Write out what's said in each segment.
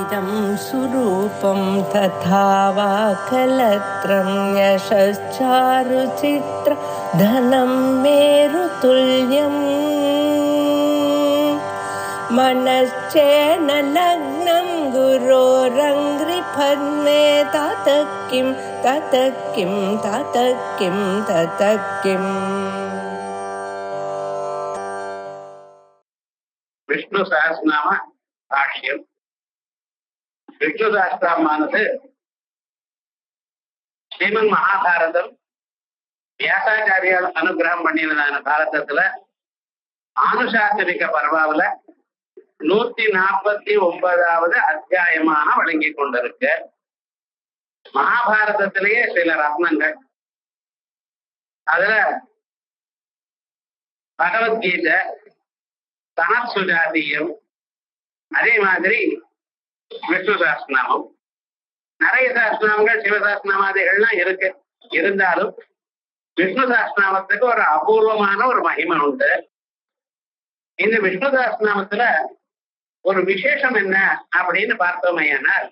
इदं सुरूपं तथा वा कलत्रं यशश्चारुचित्र धनं मेरुतुल्यम् मनश्चेन लग्नं गुरोरङ्घ्रिपद्मे ततः किं ततः किं ततः किं ततः किम्. விஷ்ணு சஹஸ்ரநாம பாஷ்யம். விஷ்ணு சஹஸ்ரநாமானது ஸ்ரீமன் மகாபாரதம் வியாசாச்சாரியால் அனுகிரகம் பண்ணினதான பாரதத்துல ஆனுசாசனிக பர்வாவில 149வது அத்தியாயமாக வழங்கி கொண்டிருக்கு. மகாபாரதத்திலேயே சில ரத்னங்கள், அதுல பகவத்கீதை, சனத் சுஜாதீயம், அதே மாதிரி விஷ்ணு சஹஸ்ரநாமம், நிறைய சஹஸ்ரநாமங்கள் சிவசஹஸ்ரநாமாதிகள்லாம் இருக்கு. இருந்தாலும் விஷ்ணு சஹஸ்ரநாமத்துக்கு ஒரு அபூர்வமான ஒரு மகிமை உண்டு. இந்த விஷ்ணு சஹஸ்ரநாமத்துல ஒரு விசேஷம் என்ன அப்படின்னு பார்த்தோமையானால்,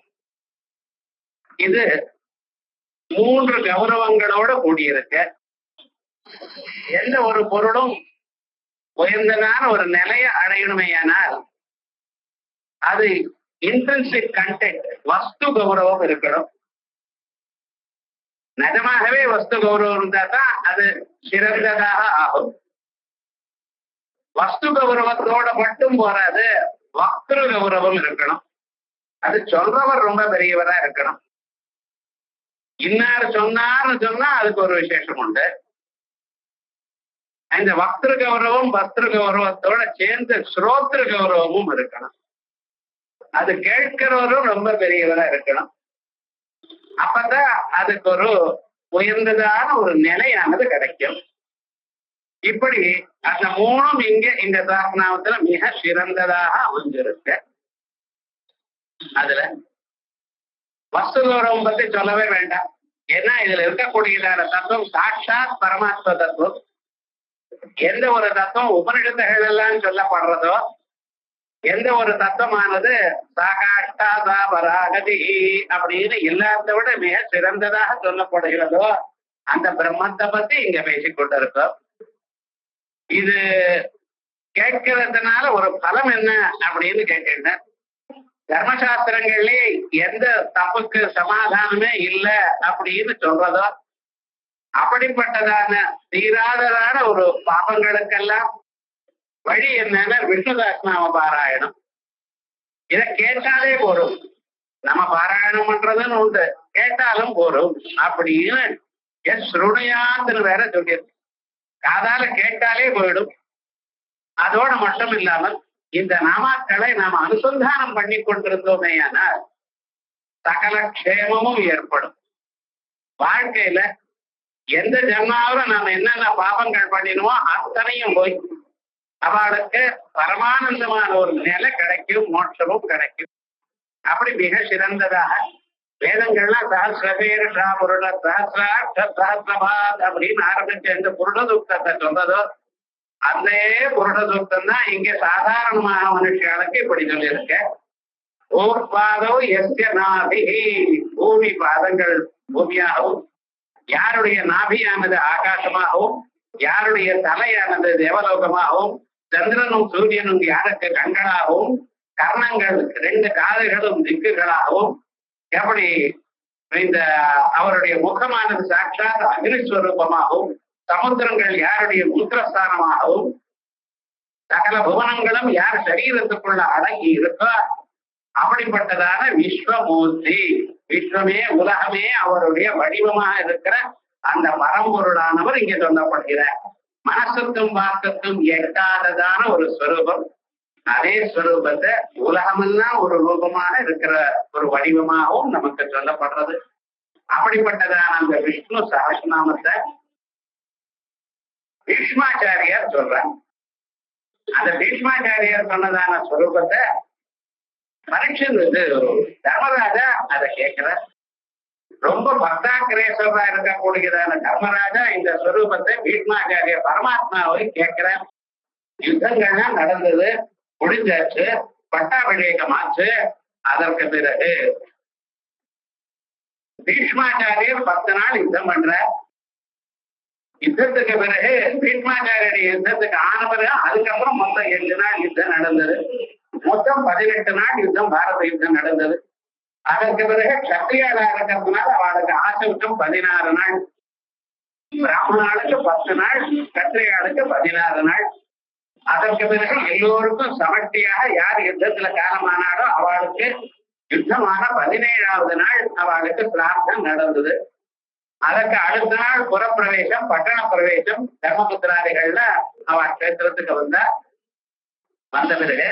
இது 3 கௌரவங்களோட கூடியிருக்கு. எந்த ஒரு பொருளும் உயர்ந்ததான ஒரு நிலையை அடையணுமையானால் அது இன்ட்ரின்சிக் கண்டென்ட், வஸ்து கௌரவம் இருக்கணும். நிஜமாகவே வஸ்து கௌரவம் இருந்தா தான் அது சிறந்ததாக ஆகும். வஸ்து கௌரவத்தோட மட்டும் போறாது, வக்திரு கௌரவம் இருக்கணும். அது சொல்றவர் ரொம்ப பெரியவரா இருக்கணும். இன்னார் சொன்னார்னு சொன்னா அதுக்கு ஒரு விசேஷம் உண்டு. இந்த வக்திரு கௌரவம் வஸ்திரு கௌரவத்தோட சேர்ந்து ஸ்ரோத்ரு கௌரவமும் இருக்கணும். அது கேட்கிறவரும் ரொம்ப பெரியவரா இருக்கணும். அப்பதான் அதுக்கு ஒரு உயர்ந்ததான ஒரு நிலையானது கிடைக்கும். இப்படி அந்த 3ம் இங்க இந்த சஹஸ்ரநாமத்துல மிக சிறந்ததாக அமைஞ்சிருக்கு. அதுல வஸ்து கௌரவம் பத்தி சொல்லவே வேண்டாம். ஏன்னா இதுல இருக்கக்கூடியதான தத்துவம் சாட்சாத் பரமாத்ம தத்துவம். எந்த ஒரு தத்துவம் உபனிஷத்துகள் எல்லாம் சொல்லப்படுறதோ, எந்த ஒரு தத்துவமானது சாகாஷ்டாதாபராகதி அப்படின்னு எல்லாத்த விட மிக சிறந்ததாக சொல்லப்படுகிறதோ அந்த பிரம்மத்தை பத்தி இங்க பேசிக் கொண்டிருக்கோம். இது கேட்கிறதுனால ஒரு பலம் என்ன அப்படின்னு கேட்டீங்கன்னா, தர்மசாஸ்திரங்கள்லயே எந்த தப்புக்கு சமாதானமே இல்லை அப்படின்னு சொல்றதோ, அப்படிப்பட்டதான தீராததான ஒரு பாபங்களுக்கெல்லாம் வழி என்னன்னா விஷ்ணு சஹஸ்ரநாம பாராயணம். இதை கேட்டாலே போரும். நம்ம பாராயணம் பண்றதுன்னு உண்டு, கேட்டாலும் போரும் அப்படின்னு ஸ்ருணுயாத்துன்னு வேற சொல்லியிருக்கு. காதால கேட்டாலே போயிடும். அதோட மட்டும் இல்லாமல் இந்த நாமாக்களை நாம் அனுசந்தானம் பண்ணி கொண்டிருந்தோமே ஆனால் சகல க்ஷேமமும் ஏற்படும். வாழ்க்கையில எந்த ஜன்மாவிலும் நாம என்னென்ன பாபங்கள் பண்ணினோமோ அத்தனையும் போய் அவளுக்கு பரமானந்தமான ஒரு நிலை கிடைக்கும், மோட்சமும் கிடைக்கும். அப்படி மிக சிறந்ததாக வேதங்கள்லாம் சஹஸ்ரபீர்ஷா புருட சஹஸ்ராட்ச சஹஸ்ரபாத் அப்படின்னு ஆரம்பிச்ச எந்த புருட சூக்தத்தை சொல்றதோ அதே புருட சூக்தம் தான் இங்க சாதாரணமான மனுஷர்களுக்கு இப்படி சொல்லியிருக்க. ஓர்பாதோ எஸ்ய நாபி, பூமி பாதங்கள் பூமியாகவும், யாருடைய நாபியானது ஆகாசமாகவும், யாருடைய தலையானது தேவலோகமாகவும், சந்திரனும் சூரியனும் யாருக்கு கண்களாகவும், கர்ணங்கள் 2 காதுகளும் திக்குகளாகவும், எப்படி இந்த அவருடைய முகமானது சாட்சாத் அக்னிஸ்வரூபமாகவும், சமுத்திரங்கள் யாருடைய மூத்திரஸ்தானமாகவும், சகல புவனங்களும் யார் சரீரத்துக்குள்ள அடங்கி இருக்கோ அப்படிப்பட்டதான விஸ்வமூர்த்தி, விஸ்வமே உலகமே அவருடைய வடிவமாக இருக்கிற அந்த பரம்பொருளானவர் இங்கே சொல்லப்படுகிறார். மனசுக்கும் வாக்குக்கும் எட்டாததான ஒரு ஸ்வரூபம். அதே ஸ்வரூபத்தை உலகமெல்லாம் ஒரு ரூபமாக இருக்கிற ஒரு வடிவமாகவும் நமக்கு சொல்லப்படுறது. அப்படிப்பட்டதான அந்த விஷ்ணு சஹஸ்ரநாமத்தை பீஷ்மாச்சாரியார் சொல்றார். அந்த பீஷ்மாச்சாரியார் சொன்னதான ஸ்வரூபத்தை பரீட்சித்து தர்மராஜா அதை கேட்கிற. ரொம்ப பக்தாக்கிரேசரா இருக்கக்கூடியதான தர்மராஜா இந்த ஸ்வரூபத்தை பீஷ்மாச்சாரிய பரமாத்மாவை கேட்கிற. யுத்தங்கள்லாம் நடந்தது, முடிஞ்சாச்சு, பட்டாபிஷேகமாச்சு, அதற்கு பிறகு பீஷ்மாச்சாரியர் 10 நாள் யுத்தம் பண்ற. யுத்தத்துக்கு பிறகு பீஷ்மாச்சாரிய யுத்தத்துக்கு ஆன பிறகு அதுக்கப்புறம் மொத்தம் 8 நாள் யுத்தம் நடந்தது. மொத்தம் 18 நாள் யுத்தம், பாரத யுத்தம் நடந்தது. அதற்கு பிறகு சத்திரியாளா இருக்கிறதுனால அவளுக்கு ஆசவுக்கும் 16 நாள், பிராமணாளுக்கு 10 நாள், கத்திரியாளுக்கு 16 நாள். அதற்கு பிறகு எல்லோருக்கும் சமஷ்டியாக யார் யுத்தத்துல காலமானாலும் அவளுக்கு யுத்தமான 17வது நாள் அவளுக்கு பிரார்த்தம் நடந்தது. அதற்கு அடுத்த நாள் புறப்பிரவேசம், பட்டண பிரவேசம், தர்மபுத்திராதிகள்ல அவ கஷேத்திரத்துக்கு வந்த பிறகு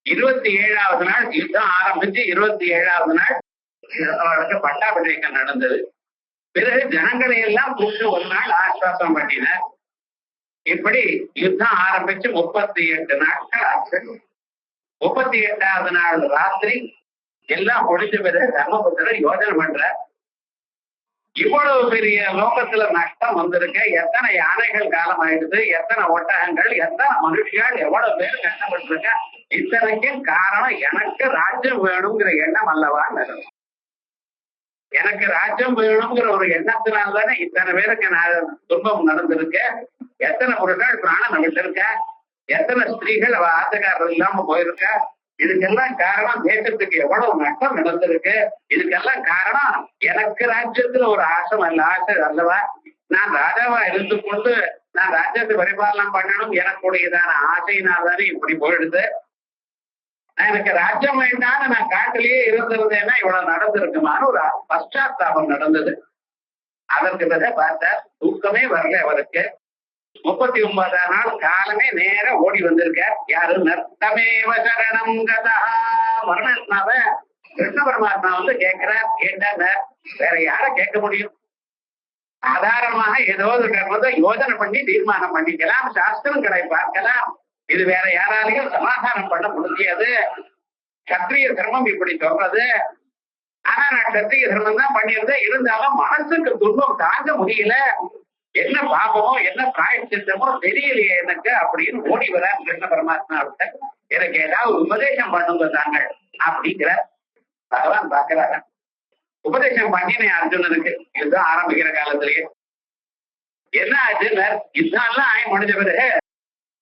27வது நாள் யுத்தம் ஆரம்பிச்சு 27வது நாள் அவளுக்கு பட்டாபிஷேகம் நடந்தது. பிறகு ஜனங்களை எல்லாம் கூப்பிட்டு ஒரு நாள் ஆஸ்வாசம் பண்ணினார். இப்படி யுத்தம் ஆரம்பிச்சு 38 நாட்கள் ஆச்சு. 38வது நாள் ராத்திரி எல்லாம் முடிஞ்ச பிறகு தர்மபுத்திரர் யோஜனை பண்ற, இவ்வளவு பெரிய லோகத்துல நஷ்டம் வந்திருக்க, எத்தனை யானைகள் காலம் ஆயிடுது, எத்தனை ஒட்டகங்கள், எத்தனை மனுஷிகள், எவ்வளவு பேர் கஷ்டப்பட்டிருக்க, இத்தனைக்கும் காரணம் எனக்கு ராஜ்யம் வேணுங்கிற எண்ணம் அல்லவா? எனக்கு ராஜ்யம் வேணுங்கிற ஒரு எண்ணத்தினால்தானே இத்தனை பேருக்கு துன்பம் நடந்திருக்கு. எத்தனை புருஷர்கள் பிராணம் விட்டிருக்க, எத்தனை ஸ்திரீகள் அவ ஆசைக்காரர் இல்லாம போயிருக்க. இதுக்கெல்லாம் காரணம் தேசத்துக்கு எவ்வளவு நஷ்டம் நடந்திருக்கு. இதுக்கெல்லாம் காரணம் எனக்கு ராஜ்யத்துல ஒரு ஆசை அல்லவா? நான் ராஜாவா இருந்து கொண்டு நான் ராஜ்யத்தை பரிபாலனம் பண்ணணும் எனக்குடையதான ஆசையினால்தானே இப்படி போயிடுது. எனக்கு ராஜ்யம் வேண்டான்னு நான் காட்டிலேயே இருந்திருந்தேன்னா இவ்வளவு நடந்திருக்குமான்னு ஒரு பశ్చాத்தாபம் நடந்தது. அதற்கு பிறகு பார்த்தா தூக்கமே வரல அவருக்கு. 39ஆம் நாள் காலமே நேர ஓடி வந்திருக்கார். யாரு? நர்த்தமேவ சரணம் கதா. பரமாத்மாவ கிருஷ்ண பரமாத்மா கேட்கிறார். கேட்டாங்க, வேற யார கேட்க முடியும்? சாதாரணமாக ஏதோ ஒரு கர்மத்தை யோஜனை பண்ணி தீர்மானம் பண்ணிக்கலாம், சாஸ்திரங்களை பார்க்கலாம். இது வேற யாராலையும் சமாதானம் பண்ண முடியாது. சத்திரிய தர்மம் இப்படி சொல்றது. ஆனா நான் சத்திரிய தர்மம் தான் பண்ணியிருந்தேன். இருந்தாலும் மனசுக்கு துன்பம் தாங்க முடியல. என்ன பாபமோ என்ன பிராயச்சித்தமோ தெரியலையே எனக்கு அப்படின்னு ஓடி வர கிருஷ்ண பரமாத்மாவிட்ட, எனக்கு ஏதாவது உபதேசம் பண்ணுங்க தாங்கள் அப்படிங்கிற பகவான் பாக்குறாரு. உபதேசம் பண்ணினேன் அர்ஜுனனுக்கு யுத்தம் ஆரம்பிக்கிற காலத்திலேயே. என்ன ஆச்சுன்னு யுத்தம் எல்லாம் ஆய் முடிஞ்ச பிறகு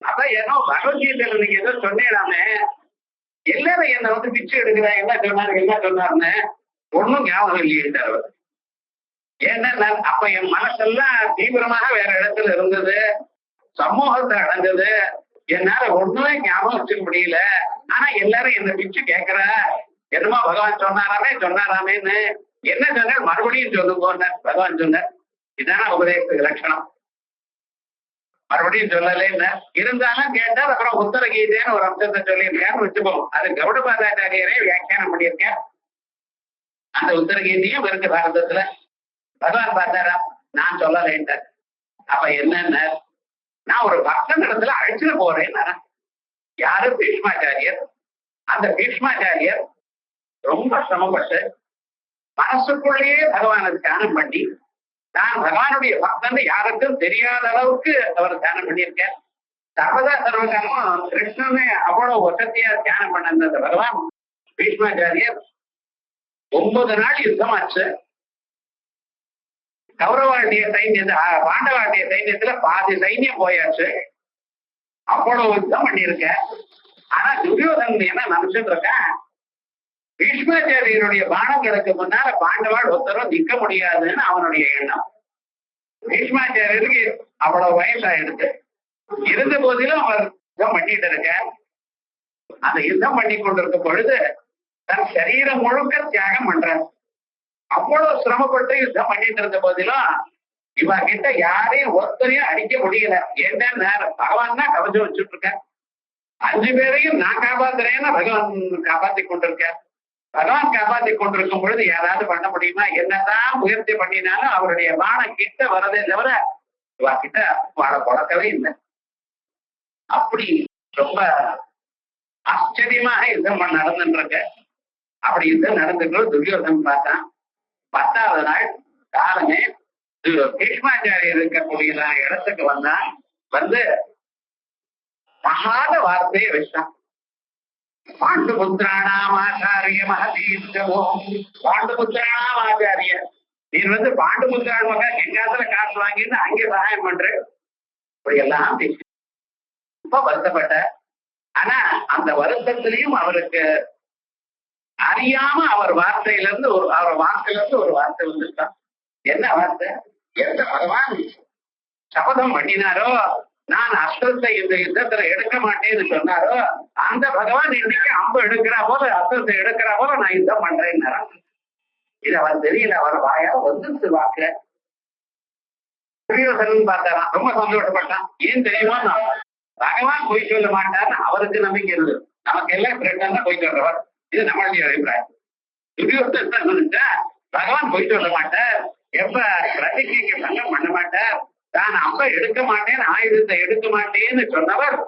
அப்ப ஏதோ பகவத்கீதையில நீங்க ஏதோ சொன்னேனாமே, எல்லாரும் என்ன பிச்சு எடுக்கிறா, என்ன சொன்னாருன்னு ஒன்னும் ஞாபகம் இல்லையே அவர். ஏன்னா அப்ப என் மனசெல்லாம் தீவிரமாக வேற இடத்துல இருந்தது, சமூகத்தை அடைஞ்சது. என்னால ஒண்ணுமே ஞாபகம் வச்சுக்க முடியல. ஆனா எல்லாரும் என்ன பிச்சு கேட்கிற, என்னமோ பகவான் சொன்னாராமேன்னு. என்ன சொன்ன மறுபடியும் சொல்லுங்க பகவான் சொன்னார். இதான உபதேச லட்சணம். மறுபடியும் சொல்லலைன்னு இருந்தாலும் கேட்டார். அப்புறம் உத்தர கீதைன்னு ஒரு அம்சத்தை சொல்லியிருக்காரு வச்சுப்போம். அது கௌடபாதாச்சாரியரே வியாக்கியானம் பண்ணியிருக்கேன். அந்த உத்தர கீதையும் இருக்கு பாரதத்துல. பகவான் பார்த்தாரா, நான் சொல்லலைன்ட்ட. அப்ப என்னன்னு, நான் ஒரு பக்தன் இடத்துல அழைச்சிட்டு போறேன். யாரு? பீஷ்மாச்சாரியர். அந்த பீஷ்மாச்சாரியர் ரொம்ப சிரமப்பட்டு மனசுக்குள்ளேயே பகவானை தியானம் பண்ணி, நான் பகவானுடைய பக்தன் யாருக்கும் தெரியாத அளவுக்கு அவர் தியானம் பண்ணியிருக்கார். சர்வதா சர்வகாலமும் கிருஷ்ணனே அவ்வளவு வசதியா தியானம் பண்ண அந்த பகவான் பீஷ்மாச்சாரியர் 9 நாள் யுத்தமாச்சு. கௌரவாண்டிய சைன்யத்தை பாண்டவாண்டிய சைன்யத்துல பாதி சைன்யம் போயாச்சு. அவ்வளவு யுத்தம் பண்ணியிருக்க. ஆனா துரியோதனன் என்ன நினைச்சுட்டு இருக்கேன், பீஷ்மாச்சாரியனுடைய பானங்களுக்கு முன்னால பாண்டவாள் ஒருத்தரும் நிக்க முடியாதுன்னு அவனுடைய எண்ணம். பீஷ்மாச்சாரியருக்கு அவ்வளவு வயசாயிடுது. இருந்த போதிலும் அவர் யுத்தம் பண்ணிட்டு இருக்க. அந்த யுத்தம் பண்ணி கொண்டிருக்கும் பொழுது தன் சரீரம் முழுக்க தியாகம் பண்றார். அவ்வளவு சிரமப்பட்டு யுத்தம் பண்ணிட்டு இருந்த போதிலும் இவ கிட்ட யாரையும் ஒருத்தரையும் அடிக்க முடியல. என்ன பகவான் தான் கவசம் வச்சுட்டு இருக்க. 5 பேரையும் நான் காப்பாத்துறேன்னு பகவான் காப்பாத்தி கொண்டிருக்க. பகவான் காப்பாத்தி கொண்டிருக்கும் பொழுது யாராவது பண்ண முடியுமா? என்னதான் முயற்சி பண்ணினாலும் அவருடைய பானம் கிட்ட வரதே தவிர இவ கிட்ட வாழ பழக்கவே இல்லை. அப்படி ரொம்ப ஆச்சரியமாக யுத்தம் நடந்துட்டு. அப்படி யுத்தம் நடந்துட்டு துரியோதனன் பார்த்தான். 10வது நாள் காலமே பீஷ்மாச்சாரியர் இருக்கக்கூடிய இடத்துக்கு வந்து மகாத வார்த்தையை வச்சான். பாண்டுபுத்திராணாம் ஆச்சாரிய மகதீர்க்கவோ. பாண்டுபுத்திராணாம் ஆச்சாரிய, நீ பாண்டுபுத்திரான் மகா எங்காத்துல காசு வாங்கிட்டு அங்கே சகாயம் பண்ற, இப்படி எல்லாம் பேசி ரொம்ப வருத்தப்பட்ட. ஆனா அந்த வருத்தத்திலையும் அவருக்கு அறியாம அவர் வார்த்தையில இருந்து அவர் வார்த்தையில இருந்து ஒரு வார்த்தை வந்துட்டான். என்ன வார்த்தை? எந்த பகவான் சபதம் பண்ணினாரோ, நான் அஸ்திரத்தை இந்த யுத்தத்துல எடுக்க மாட்டேன்னு சொன்னாரோ, அந்த பகவான் இன்னைக்கு அம்பு எடுக்கிறா போல, அஸ்திரத்தை எடுக்கிறா போல நான் யுத்தம் பண்றேன்னு. இது அவர் தெரியல, அவர் வாயா வந்துருச்சு வாக்கு. பார்த்தாராம், ரொம்ப சந்தோஷப்பட்டான். ஏன் தெரியுமா, பகவான் பொய் சொல்ல மாட்டார்னு அவருக்கு நம்பிக்கை இருந்தது. நமக்கு எல்லாம் ஃப்ரெண்ட் பொய் சொல்றவர், இது நம்மளுடைய அபிப்பிராயம். துரியோதனன் பகவான் பொய் சொல்ல மாட்டார், எப்ப பிரதிஜைக்கு பங்கம் பண்ண மாட்டார், தான் அப்ப எடுக்க மாட்டேன் ஆயுதத்தை எடுக்க மாட்டேன்னு சொன்னவர்,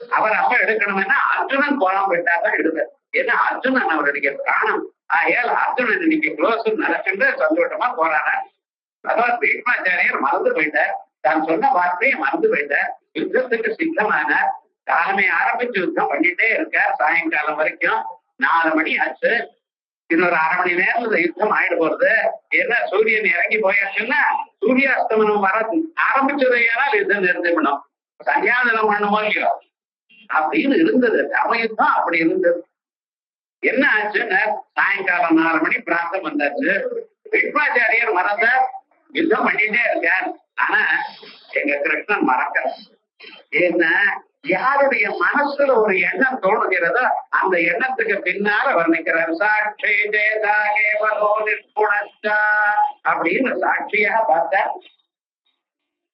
அவர் அப்ப எடுக்கணும்னா அர்ஜுனன் கோலம் விட்டாதான் எடுப்பார். ஏன்னா அர்ஜுனன் அவருடைய பிராணம். ஆகையால் அர்ஜுனன் இன்னைக்கு க்ளோஸ் நடக்கின்ற சந்தோஷமா போறாரு. அதாவது பீஷ்மாச்சாரியர் மறந்து போயிட்டார், தான் சொன்ன வார்த்தையை மறந்து போயிட்டார். யுத்தத்துக்கு சித்தமானார். காலமே ஆரம்பிச்சு யுத்தம் பண்ணிட்டே இருக்கார். சாயங்காலம் வரைக்கும் 4 மணி ஆச்சு. இன்னொரு 1/2 மணி நேரம் யுத்தம் ஆயிடு போறது. ஏன்னா சூரியன் இறங்கி போயாச்சுன்னா சூரியாஸ்தமனம் வர ஆரம்பிச்சதையானால் யுத்தம் நிறுத்திவிடும். சந்தியாதனம் பண்ணுமோ இல்லையோ அப்படின்னு இருந்தது. சமயுத்தம் அப்படி இருந்தது. என்ன ஆச்சுன்னு சாயங்காலம் 4 மணி பிரார்த்தம் வந்தாச்சு. பீஷ்மாச்சாரியர் மறந்த யுத்தம் பண்ணிட்டே இருக்கார். ஆனா எங்க கிருஷ்ணன் மறக்க. ஏன்னா யாருடைய மனசுல ஒரு எண்ணம் தோணுகிறதோ அந்த எண்ணத்துக்கு பின்னால வர்ணிக்கிறார். சாட்சி அப்படின்னு சாட்சியாக பார்த்தா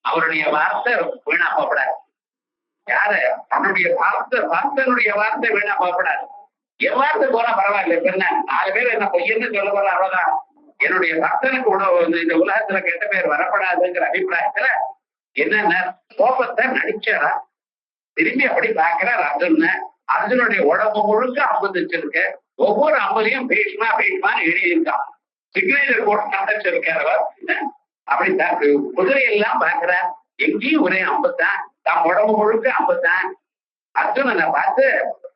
அவருடைய வார்த்தை வீணா போகப்படாது. யாரு தன்னுடைய பக்தனுடைய வார்த்தை வீணா போகப்படாது. என் வார்த்தை போனா பரவாயில்ல, என்ன 4 பேர் என்ன பொய்யன்னு சொல்ல போற, அவ்வளவுதான். என்னுடைய பக்தனுக்கு இந்த உலகத்துல கெட்ட பேர் வரப்படாதுங்கிற அபிப்பிராயத்துல என்னென்ன கோபத்தை நடிச்சாரா. திரும்பி அப்படி பாக்குறார் அர்ஜுனுடைய உடம்பு முழுக்க அம்பு தச்சிருக்க. ஒவ்வொரு அம்புலையும் பீஷ்மா பீஷ்மான்னு எழுதியிருக்கான். சிக்னேச்சர் போட்டு நடச்சிருக்கார். அப்படித்தான் குதிரையெல்லாம் பாக்குறார், எங்கேயும் ஒரே அம்புத்தான், தான் உடம்பு முழுக்க அம்புத்தான். அர்ஜுனனை பார்த்து,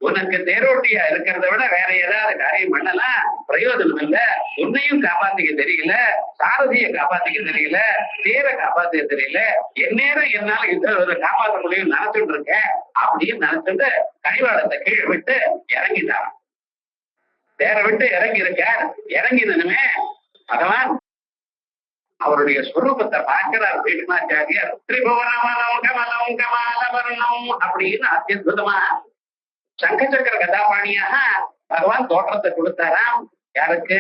உனக்கு தேரோட்டியா இருக்கிறத விட வேற ஏதாவது காரியம் பண்ணலாம், பிரயோஜனம் இல்ல. உன்னையும் காப்பாத்திக்க தெரியல, சாரதியை காப்பாத்திக்க தெரியல, தேரை காப்பாத்திக்க தெரியல. எந்நேரம் என்னால இதை காப்பாற்ற முடியும் நினைச்சுட்டு இருக்கேன் அப்படின்னு நினைச்சிட்டு கைவாளத்தை கீழே விட்டு இறங்கிட்டான். தேரை விட்டு இறங்கி இருக்க. இறங்கினதுமே பகவான் அவருடைய ஸ்வரூபத்தை பார்க்கிறார் பீஷ்மாச்சாரியர். திரிபுவனமலம் கமலம் கமாலவர்ணம் அப்படின்னு அத்தியுதமா சங்கச்சக்கர கதாபாணியாக பகவான் தோற்றத்தை கொடுத்தாராம். யாருக்கு?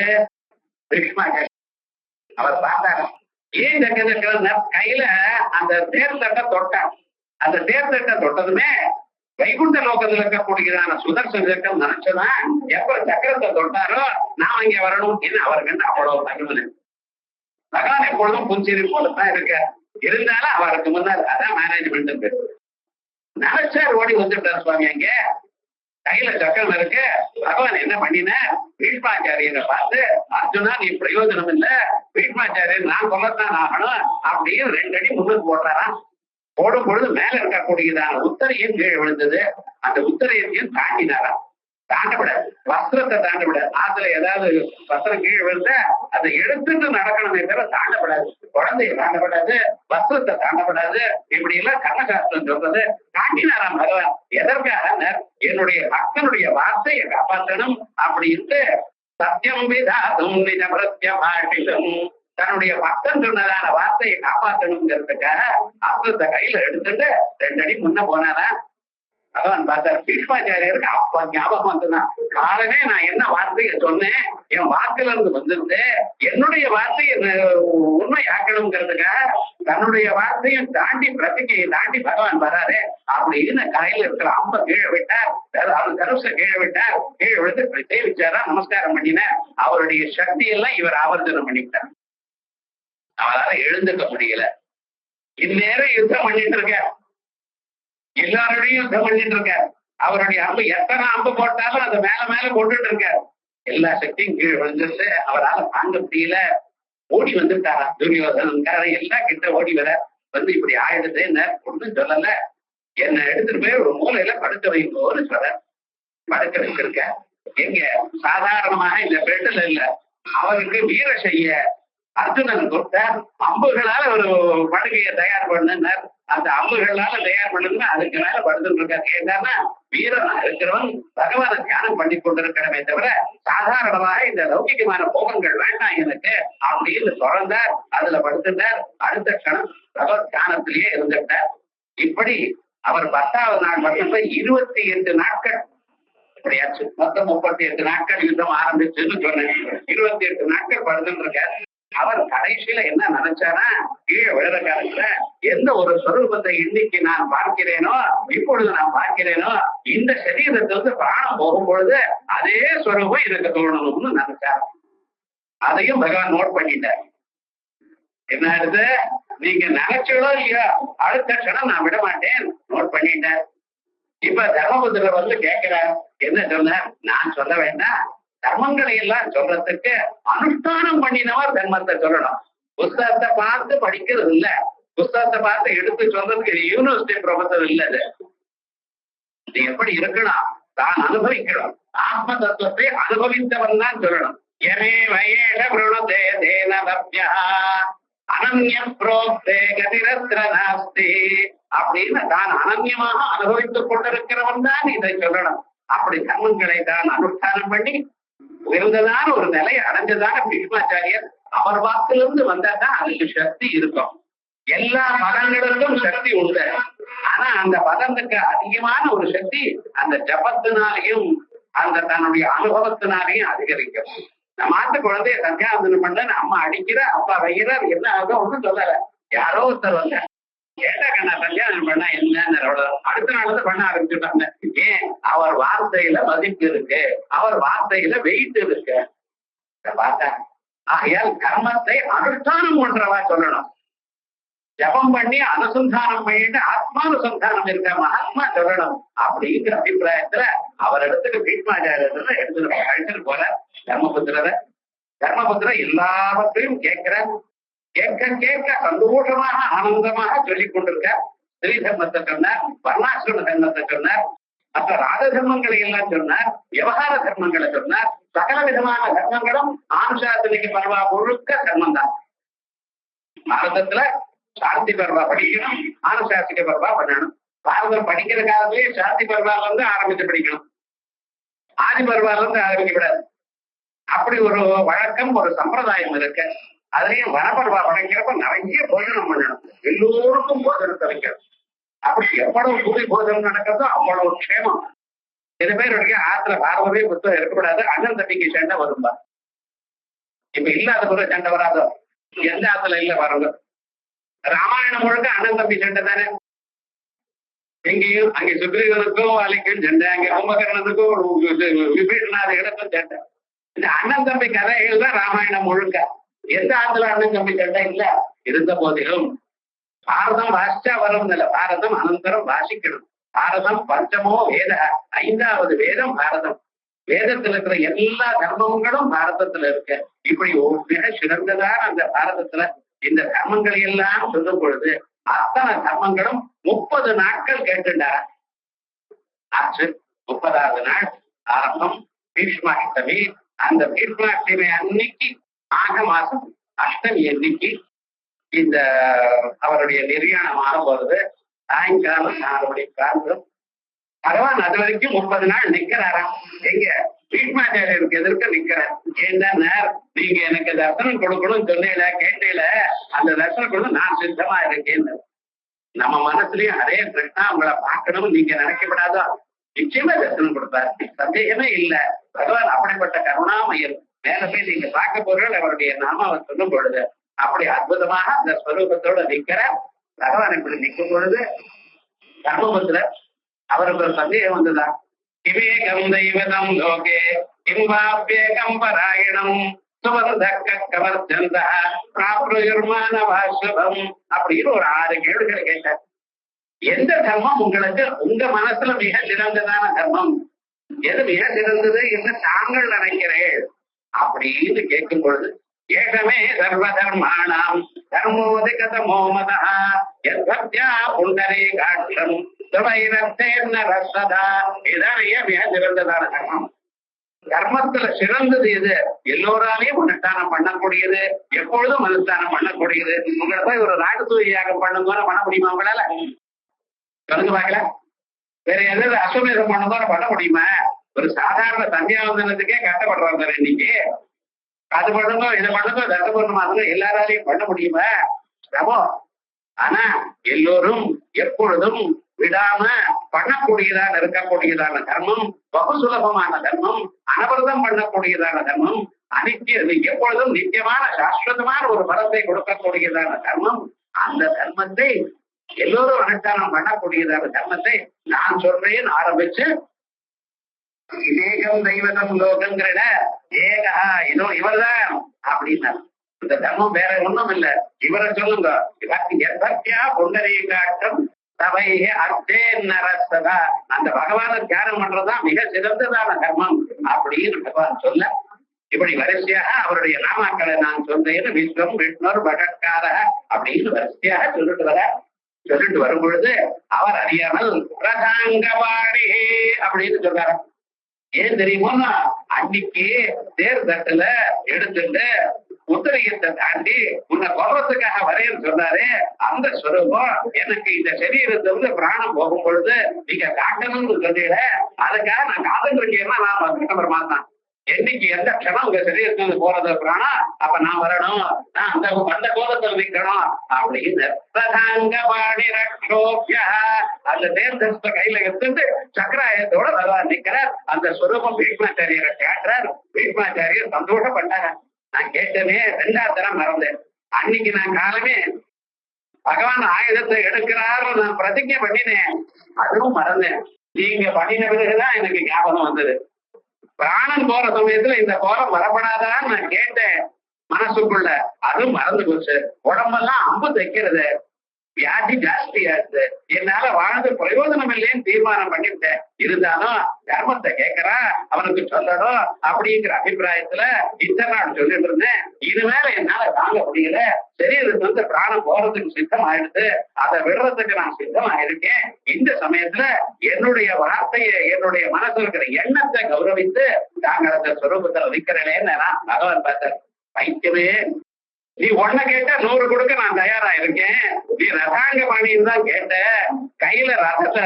பீஷ்மாச்சாரியர். அவர் பார்த்தாராம். ஏன் சங்கச்சக்கர கையில அந்த தேர்தட்டை தொட்டார். அந்த தேர்தட்டை தொட்டதுமே வைகுண்ட லோகத்துல இருக்கக்கூடியதான சுதர்சன சக்கரம் நினைச்சதான் எப்ப சக்கரத்தை தொட்டாரோ நான் இங்க வரணும் என்று அவர் கண்டு அவ்வளவு தகவல். பகவான் எப்பொழுதும் புஞ்சிரி போலதான் இருக்க. இருந்தாலும் அவருக்கு முன்னாள் அதான் மேனேஜ்மெண்ட் நினைச்சார். ஓடி வந்துட்டார் சுவாமி. அங்க கையில சக்கரம் இருக்கு. பகவான் என்ன பண்ணின, பீஷ்மாச்சாரியரை பார்த்து, அர்ஜுனா நீ பிரயோஜனம் இல்ல, பீஷ்மாச்சாரியர் நான் சொல்லத்தான் ஆகணும் அப்படின்னு 2 அடி முன்னுக்கு போடுறாராம். போடும் பொழுது மேல இருக்கக்கூடியதான உத்தரையும் கீழே விழுந்தது. அந்த உத்தரையத்தையும் தாண்டினாராம். தாண்டப்படாது, வஸ்திரத்தை தாண்டப்படாது. ஆத்துல ஏதாவது வஸ்திரம் கீழே விழுந்த அதை எடுத்துட்டு நடக்கணுமே தவிர தாண்டப்படாது. குழந்தைய தாண்டப்படாது, வஸ்திரத்தை தாண்டப்படாது. இப்படி எல்லாம் கர்மசாஸ்திரம் சொல்றது. தாண்டினாராம் பகவான். எதற்காக? என்னுடைய பக்தனுடைய வார்த்தையை காப்பாற்றணும் அப்படின்ட்டு சத்தியம் விதாதும் நிஜ பிரத்யபாஷிதம், தன்னுடைய பக்தன் சொன்னதான வார்த்தையை காப்பாற்றணுங்கிறதுக்காக அஸ்திரத்தை கையில எடுத்துட்டு 2 அடி முன்ன போனாரா. பகவான் பார்த்தார். பீஷ்மாச்சாரியருக்கு அப்ப ஞாபகம் வந்துதான், காலமே நான் என்ன வார்த்தையை சொன்னேன், என் வாக்குல இருந்து வந்திருந்து என்னுடைய வார்த்தையை உண்மையாக்கணுங்கிறதுக்காக தன்னுடைய வார்த்தையும் தாண்டி பிரதிகையை தாண்டி பகவான் வராரு அப்படின்னு கையில இருக்கிற அம்ப கீழே விட்டார். அவர் கருசை கீழே விட்டார். கீழே விழுந்து சேவிச்சாரா, நமஸ்காரம் பண்ணினார். அவருடைய சக்தி எல்லாம் இவர் ஆவர்ஜனம் பண்ணிட்டார். அவரால எழுந்துக்க முடியல. இந்நேரம் யுத்தம் பண்ணிட்டு இருக்க, எல்லாரோடையும் யுத்தம் பண்ணிட்டு இருக்க. அவருடைய அம்பு எத்தனை அம்பு போட்டாலும் அந்த மேல மேல போட்டுட்டு இருக்க. எல்லா சக்தியும் கீழே விழுந்துட்டு அவரால் தாங்க முடியல. ஓடி வந்துட்டாரா துரியோதனன் எல்லாம் கிட்ட ஓடி வர வந்து இப்படி ஆயிடுது. ஒன்றும் சொல்லல, என்னை எடுத்துட்டு போய் ஒரு மூலையில படுக்க வைங்கோன்னு சொல்ற. படுக்க வச்சிருக்க. எங்க சாதாரணமாக இந்த பெட்டில் இல்ல, அவருக்கு வீர செய்ய அர்ஜுனன் கொடுத்த அம்புகளால ஒரு படுகையை தயார் பண்ணினார். அந்த அம்புகளால தயார் பண்ணுங்க, அதுக்கு மேல படுத்துட்டு இருக்காரு. ஏன்னா வீரனா இருக்கிறவன் பகவானை தியானம் பண்ணி கொண்டிருக்கிறமே தவிர சாதாரணமாக இந்த லௌகிகமான போகங்கள் வேண்டாம் எனக்கு அப்படின்னு தொடர்ந்தார். அதுல படுத்துட்டார். அடுத்த கணம் பகவத் தியானத்திலேயே இருந்துட்டார். இப்படி அவர் 10வது நாள் மட்டும் 28 நாட்கள் கிடையாச்சு. மொத்தம் 38 நாட்கள் யுத்தம் ஆரம்பிச்சுன்னு சொன்னேன். 28 நாட்கள் படுத்துட்டு இருக்காரு. அவர் கடைசியில என்ன நினைச்சாரா, கீழே விழுற காலத்துல எந்த ஒரு சொரூபத்தை இன்னைக்கு நான் பார்க்கிறேனோ, இப்பொழுது நான் பார்க்கிறேனோ, இந்த சரீரத்திலிருந்து பிராணம் போகும் பொழுது அதே சொரூபம் எனக்கு தோணணும்னு நினைச்சார். அதையும் பகவான் நோட் பண்ணிட்டார். என்ன ஆகுது, நீங்க நினைச்சோ இல்லையோ அடுத்த க்ஷணம் நான் விட மாட்டேன், நோட் பண்ணிட்டேன். இப்ப தர்மபுத்திரர் வந்து கேட்கிறார், என்ன சொன்ன, நான் சொல்ல வேண்டாம், தர்மங்களை எல்லாம் சொல்றதுக்கு அனுஷ்டானம் பண்ணினவர் தர்மத்தை சொல்லணும். புஸ்தகத்தை பார்த்து படிக்கிறது இல்ல, புஸ்தகத்தை பார்த்து எடுத்து சொல்றதுக்கு யூனிவர்சிட்டி ப்ரொஃபசர் இல்ல. இது எப்படி இருக்கணும், தான் அனுபவிக்கணும். ஆத்ம தத்துவத்தை அனுபவித்தவன் தான் சொல்லணும். எமே வயேஷ பிரணதே தேன லப்யா அனன்ய புரோக்தே கதிரத்ர நாஸ்தி அப்படின்னு தான் அனன்யமாக அனுபவித்துக் கொண்டிருக்கிறவன் தான் இதை சொல்லணும். அப்படி தர்மங்களை தான் அனுஷ்டானம் பண்ணி உயர்ந்ததான ஒரு நிலையை அடைஞ்சதான பீஷ்மாச்சாரியர் அவர் வாக்கிலிருந்து வந்தாதான் அதுக்கு சக்தி இருக்கும். எல்லா பதங்களுக்கும் சக்தி உண்டு. ஆனா அந்த பதத்துக்கு அதிகமான ஒரு சக்தி அந்த ஜபத்தினாலையும் அந்த தன்னுடைய அனுபவத்தினாலையும் அதிகரிக்கும். நம்ம ஆட்டு குழந்தைய சந்தியாவந்தனம் பண்ண அம்மா அடிக்கிற, அப்பா வைக்கிறார், என்ன ஆகும் ஒன்றும் சொல்லல. யாரோ ஒருத்தர் வந்த கேட்டாங்க, நான் சந்தியாவந்தனம் பண்ணா என்னன்னு அடுத்த நாள் வந்து பண்ண ஆரம்பிச்சுட்டாங்க. ஏன், அவர் வார்த்தையில மதிப்பு இருக்கு, அவர் வார்த்தையில வெயிட் இருக்கு. பார்த்தா ஆகையால் கர்மத்தை அனுஷ்டானம் பண்றவா சொல்லணும். ஜபம் பண்ணி அனுசந்தானம் பண்ணிட்டு ஆத்மானுசந்தானம் இருக்க மகாத்மா சொல்லணும். அப்படிங்கிற அபிப்பிராயத்துல அவர் இடத்துக்கு பீஷ்மாச்சாரியர் எடுத்துட்டு போற தர்மபுத்திரர் எல்லாவற்றையும் கேட்கிற, கேட்க கேட்க சந்தோஷமாக ஆனந்தமாக சொல்லிக் கொண்டிருக்க. ஸ்ரீ தர்மத்தை சொன்னார், வர்ணாசிரம தர்மத்தை சொன்னார், மற்ற ராஜ தர்மங்களை எல்லாம் சொன்னார், விவகார தர்மங்களை சொன்னார். சகல விதமான தர்மங்களும் ஆனுசாசனிக பர்வா முழுக்க தர்மம் தான். பாரதத்துல சாந்தி பர்வா படிக்கணும், ஆனுசாசிக பர்வா பண்ணணும். பாரதம் படிக்கிற காலத்திலேயே சாந்தி பர்வால இருந்து ஆரம்பிச்சு படிக்கணும், ஆதி பர்வால இருந்து ஆரம்பிக்கப்படாது. அப்படி ஒரு வழக்கம், ஒரு சம்பிரதாயம் இருக்கு. அதுலயும் வனப்பர்வா படைக்கிறப்ப நிறைய போஜனம் பண்ணணும், எல்லோருக்கும் போஜனத்தை வைக்கணும். அப்படி எவ்வளவு கூலி போஜனம் நடக்கிறதோ அவ்வளவு க்ஷேமம். சில பேருடைய ஆத்துல பார்வவே புத்தகம் இருக்கக்கூடாது, அண்ணன் தம்பிக்கு சண்டை வரும்பா. இப்ப இல்லாத போது சண்டை வராதோ, எந்த ஆத்துல இல்ல வரங்க. ராமாயணம் முழுக்க அண்ணன் தம்பி சண்டை தானே. எங்கேயும் அங்கே சுக்ரீவனுக்கும் வாலிக்கும் சண்டை, அங்கே கும்பகர்ணனுக்கும் விபீஷணாதிகளுக்கும் சண்டை. இந்த அண்ணன் தம்பி கதைகள் தான் ராமாயணம் முழுக்க. எந்த ஆத்துல அண்ணன் தம்பி சண்டை இல்ல. இருந்த போதிலும் பாரதம் வாசிச்சா வரும் இல்ல, பாரதம் அனந்தரம் வாசிக்கணும். பாரதம் பஞ்சமோ வேத, 5வது வேதம் பாரதம். வேதத்துல இருக்கிற எல்லா தர்மங்களும் பாரதத்துல இருக்கு. இப்படி ஒரு மிக சிறந்ததான அந்த பாரதத்துல இந்த தர்மங்களை எல்லாம் சொல்லும் பொழுது அத்தனை தர்மங்களும் 30 நாட்கள் கேட்டுட்டார ஆச்சு. 30வது நாள் ஆரம்பம் பீஷ்மாஷ்டமி. அந்த பீஷ்மாஷ்டமி அன்னைக்கு ஆக மாசம் அஷ்டமி அன்னைக்கு இந்த அவருடைய நிர்யாணமாக வருது. சாயங்காலம் 4 மணி காலம் பகவான் அது வரைக்கும் 30 நாள் நிக்கிறாராம். எங்க பீஷ்மாச்சாரியருக்கு எதிர்க்க நிக்கிறார். ஏன்னா நீங்க எனக்கு தர்சனம் கொடுக்கணும்னு சொன்னீங்கள, கேட்டீல, அந்த தர்சனம் கொடுக்க நான் சித்தமா இருக்கேன்னு. நம்ம மனசுலயும் அதே கிருஷ்ணா உங்களை பார்க்கணும்னு நீங்க நினைக்கப்படாதோ, நிச்சயமா தர்சனம் கொடுப்பார், சந்தேகமே இல்லை. பகவான் அப்படிப்பட்ட கருணாமயர். மேல போய் நீங்க பார்க்க போறீர்கள், அவருடைய நாமாவை சொல்லும் பொழுது அப்படி அற்புதமாக அந்த ஸ்வரூபத்தோட நிக்கிற பகவான். இப்படி நிற்கும் பொழுது தர்மபுத்திரர் அவருக்கு ஒரு சந்தேகம் வந்துதான். கிவேகம் தெய்வதம் லோகே கிம்பாப்யேகம் பராயணம் சுவர்தக்க கவர்ஜந்த பிராப்ருயர்மான வாசுபம் அப்படின்னு ஒரு 6 கேள்விகளை கேட்டார். எந்த தர்மம் உங்களுக்கு உங்க மனசுல மிக சிறந்ததான தர்மம், எது மிக சிறந்தது என்று தாங்கள் நினைக்கிறேன் அப்படின்னு கேட்கும் பொழுது, ஏகமே சர்வ தர்மாணாம் தர்மோதிகதமோ மதா யத்யா புண்டரீகாட்சம் இதுதான் மிக சிறந்ததான கர்மம். கர்மத்துல சிறந்தது இது, எல்லோராலையும் அனுஷ்டானம் பண்ணக்கூடியது, எப்பொழுதும் அனுஷ்டானம் பண்ணக்கூடியது. உங்களை போய் ஒரு ராஜசூயாக பண்ணுங்க பண்ண முடியுமா உங்களால? சொல்லுங்க பாக்கல. வேற எதாவது அஸ்வமேதம் பண்ணதோட பண்ண முடியுமா? ஒரு சாதாரண சந்தியாவந்தனத்துக்கே கஷ்டப்படுறாங்க இன்னைக்கு. அது பண்ணுங்க இதை பண்ணுங்க தசை பண்ணுமா எல்லாராலையும் பண்ண முடியுமா? சிரமம். ஆனா எல்லோரும் எப்பொழுதும் விடாம பண்ணக்கூடியதான இருக்கக்கூடியதான தர்மம், பகு சுலபமான தர்மம், அனவரதம் பண்ணக்கூடியதான தர்மம், எப்பொழுதும் நித்தியமான சாஸ்வதமான ஒரு பலத்தை கொடுக்கக்கூடியதான தர்மம். அந்த தர்மத்தை எல்லோரும் அனுஷ்டானம் பண்ணக்கூடியதான தர்மத்தை நான் சொல்றேன் ஆரம்பிச்சு ஏகம் தெய்வதம் லோகங்கிற ஏகா இதோ இவர்தான் அப்படின்னா இந்த தர்மம் வேற ஒண்ணும் இல்ல. இவரை சொல்லுங்க. எதற்கா புண்டரீகாட்டம் சபை அர்த்தே நரஸ்ததா. அந்த பகவான தியானம் பண்றதுதான் மிக சிறந்ததான தர்மம் அப்படின்னு பகவான் சொல்ல, இப்படி வரிசையாக அவருடைய நாமாக்களை நான் சொல்றேன். விஸ்வம் விஷ்ணு பகத்கார அப்படின்னு வரிசையாக சொல்லிட்டு வரும் பொழுது அவர் அறியாமல் பிரதாங்கவாடி அப்படின்னு சொல்றாரு. ஏன் தெரியுமோன்னா அன்னைக்கு தேர் தட்டுல எடுத்துட்டு உத்தரகத்தை தாண்டி உன்னை கொல்றதுக்காக வரையன்னு சொன்னாரு. அந்த ஸ்வரூபம் எனக்கு இந்த சரீரத்தை வந்து பிராணம் போகும் பொழுது நீங்க காட்டணும்னு சொல்லிட, அதுக்காக நான் காதல் இருக்கேன்னா நான் வந்து மாத்தான். என்னைக்கு எந்த க்ஷணம் உங்க சரீரத்துல போறது பிராணா அப்ப நான் வரணும், நான் அந்த கோலத்தில் நிற்கணும் அப்படின்னு அந்த தேர்தத்தை கையில எடுத்துட்டு சக்கராயத்தோட பகவான் நிற்கிறார். அந்த ஸ்வரூபம் பீஷ்மாச்சாரியரை கேட்கிறார். பீஷ்மாச்சாரியர் சந்தோஷப்பட்டாங்க. நான் கேட்டனே ரெண்டாவது தரம் மறந்தேன். அன்னைக்கு நான் காலமே பகவான் ஆயுதத்தை எடுக்கிறாரு நான் பிரதிஜை பண்ணினேன், அதுவும் மறந்தேன். நீங்க பண்ணின பிறகுதான் எனக்கு ஞாபகம் வந்தது. பிராணன் போற சமயத்துல இந்த கோலம் வரப்படாதான்னு நான் கேட்டேன் மனசுக்குள்ள, அதுவும் மறந்து போச்சு. உடம்பெல்லாம் அம்பு தைக்கிறது, வியாதி ஜாஸ்தியாச்சு, என்னால வாழ்ந்து பிரயோஜனம் இல்லைன்னு தீர்மானம் பண்ணிவிட்டேன். இருந்தாலும் தர்மத்தை கேட்கறா அவனுக்கு சொல்லணும் அப்படிங்கிற அபிப்பிராயத்துல இத்தனை நாள் சொல்லிட்டு இருந்தேன். இனிமேல என்னால தாங்க முடியல, சரீரத்துக்கு வந்து பிராணம் போறதுக்கு சித்தம் ஆயிடுது, அதை விடுறதுக்கு நான் சித்தம் ஆயிருக்கேன். இந்த சமயத்துல என்னுடைய வார்த்தையை என்னுடைய மனசுல இருக்கிற எண்ணத்தை கௌரவித்து தாங்கள் அந்த சொரூபத்துல நிக்கிறேன்னு நான் பகவான் பார்த்தார். பைத்தியமே, நீ ஒன்ன கேட்டா 100 கொடுக்க நான் தயாரா இருக்கேன். நீ ரசாங்க பாணின்னு தான் கேட்ட, கையில ரசத்தை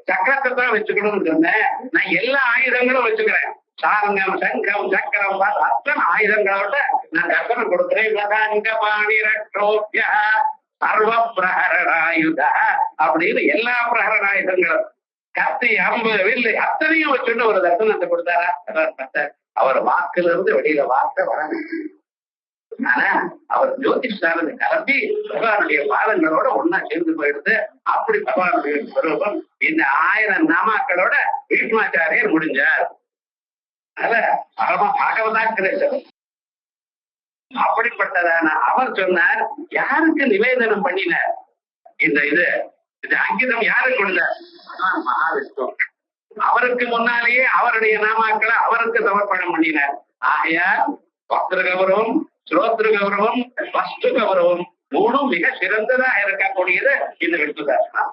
சக்கரத்தை தான் வச்சுக்கணும்னு சொன்னேன். நான் எல்லா ஆயுதங்களும் வச்சுக்கிறேன், சாரங்கம் சங்கம் சக்கரம் அத்தனை ஆயுதங்களோட நான் தர்சனம் கொடுக்குறேன். ரசாங்க பாணி ரட்சோபியா சர்வ பிரகரணாயுத அப்படின்னு எல்லா பிரகரணாயுதங்களும் கத்தி அம்பு வில்லு அத்தனையும் வச்சுட்டு ஒரு தர்சனத்தை கொடுத்தாரா. அவர் வாக்குல இருந்து வெளியில வார்த்தை வர, ஆனா அவர் ஜோதிஷாரது கலப்பி பகவானுடைய பாதங்களோட ஒன்னா சேர்ந்து போயிடுது. அப்படி பகவானுடைய ஸ்வரூபம் இந்த 1000 நாமாக்களோட பீஷ்மாச்சாரியர் முடிஞ்சார். பாகவதாக்கிரேசர் அப்படிப்பட்டதான அவர் சொன்னார். யாருக்கு நிவேதனம் பண்ணினார் இந்த இது அங்கிதம் யாருக்கு கொடுத்தார்? மகாவிஷ்ணு. அவருக்கு முன்னாலேயே அவருடைய நாமாக்களை அவருக்கு சமர்ப்பணம் பண்ணினார். ஆகையால் பக்திர கௌரவம், ஸ்ரோத்ரு கௌரவம், வஸ்து கௌரவம் மூணும் மிக சிறந்ததா இருக்கக்கூடியது இந்த விஷ்ணு தாசனம்.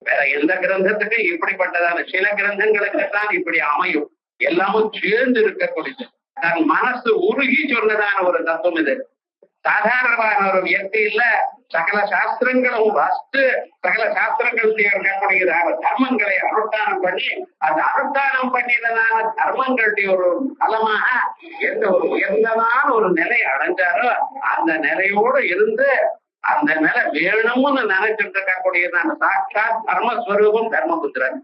வேற எந்த கிரந்தத்துக்கு இப்படிப்பட்டதான சில கிரந்தங்களுக்குத்தான் இப்படி அமையும். எல்லாமும் சேர்ந்து இருக்கக்கூடியது. தன் மனசு உருகி சொன்னதான ஒரு தத்துவம் இது. சாதாரணமான ஒரு வியக்தி இல்ல. சகல சாஸ்திரங்களும் வஸ்து சகல சாஸ்திரங்களுடைய இருக்கக்கூடியதான தர்மங்களை அனுஷ்டானம் பண்ணி அந்த அனுஷ்டானம் பண்ணியதான தர்மங்களுடைய ஒரு பலமாக எந்த ஒரு உயர்ந்ததான ஒரு நிலை அடைஞ்சாரோ அந்த நிலையோடு இருந்து அந்த நிலை வேணும்னு நினைச்சிட்டு இருக்கக்கூடியதான சாட்சாத் தர்மஸ்வரூபம் தர்மபுத்திரன்.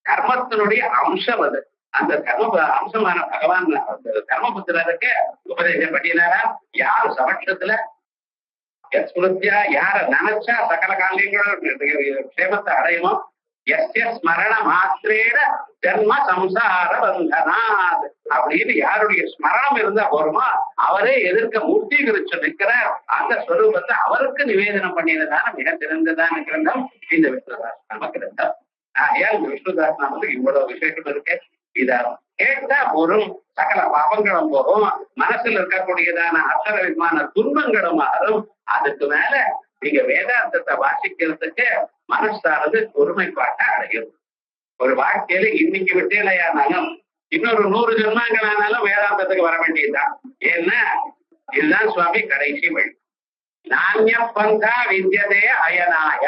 கர்மத்தினுடைய அம்சம் அது. அந்த தர்ம அம்சமான பகவான் தர்மபுத்திரருக்கு உபதேசம் பண்ணினாரா. யாரு சமட்சத்துல ஸ்மிருத்தியா யார நினைச்சா சகல காரியங்களும் க்ஷேமத்தை அடையுமோ, எஸ்ய ஸ்மரண மாத்திரேட ஜன்ம சம்சார பந்தனாத் அப்படின்னு யாருடைய ஸ்மரணம் இருந்தா போருமோ அவரே எதிர்க்க மூர்த்தீகரிச்சு நிற்கிறார். அந்த ஸ்வரூபத்தை அவருக்கு நிவேதனம் பண்ணினதான மிக சிறந்ததான கிரந்தம் இந்த விஷ்ணுதாசநாம கிரந்தம். ஏன் இந்த விஷ்ணுதாசநாமத்துக்கு இவ்வளவு விசேஷம் இருக்கு? இத கேட்டா போரும், சகல பாபங்களும் போகும், மனசுல இருக்கக்கூடியதான அத்தனை விதமான துன்பங்களும் மாறும். அதுக்கு மேல நீங்க வேதாந்தத்தை வாசிக்கிறதுக்கு மனசானது ஒருமைப்பாட்டை அடையும். ஒரு வாழ்க்கையில இன்னைக்கு விட்டேலையானாலும் இன்னொரு 100 ஜென்மங்கள் ஆனாலும் வேதாந்தத்துக்கு வர வேண்டியதுதான். ஏன்னா இதுதான் சுவாமி கடைசி வழி. நானிய பந்தா வித்யதே அயனாய.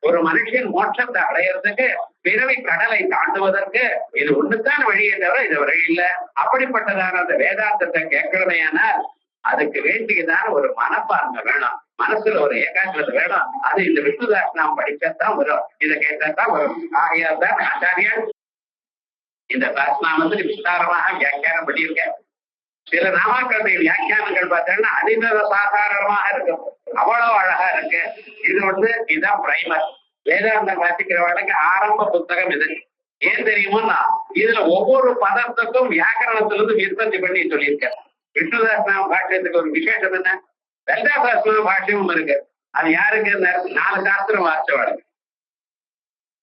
ஒரு மனுஷன் மோட்சத்தை அடையிறதுக்கு பிறவி கடலை தாண்டுவதற்கு இது ஒண்ணுதான் வழியே தவிர இது வழி இல்ல. அப்படிப்பட்டதான அந்த வேதாந்தத்தை கேட்கணுமையானால் அதுக்கு வேண்டியதான ஒரு மனப்பான்மை வேணும், மனசுல ஒரு ஏகாக்கிரதை வேணும். அது இந்த விஷ்ணுதாசனம் படிக்கத்தான் வரும், இதை கேட்கத்தான் வரும். ஆகையால்தான் ஆச்சாரியர் இந்த தாசனாமத்துக்கு விஸ்தாரமாக வியாக்கியானம் பண்ணியிருக்கேன். சில நாமாக்களுடைய வியாக்கியானங்கள் பார்த்தீங்கன்னா அதிக சாதாரணமாக இருக்கும், அவ்வளவு அழகா இருக்கு. இது இதுதான் பிரைமர். வேதாந்தம் வாசிக்கிறவர்களுக்கு ஆரம்ப புத்தகம் இது. ஏன் தெரியுமோன்னா இதுல ஒவ்வொரு பதத்துக்கும் வியாக்கரணத்திலிருந்து விற்பத்தி பண்ணி சொல்லியிருக்கேன். விஷ்ணுதாசனாம பாஷ்யத்துக்கு ஒரு விசேஷம் என்ன, லலிதாசாஸ்திரம் பாஷ்யமும் இருக்கு. அது யாருக்கு? 4 சாஸ்திரம் வாசிச்சவளுக்கு,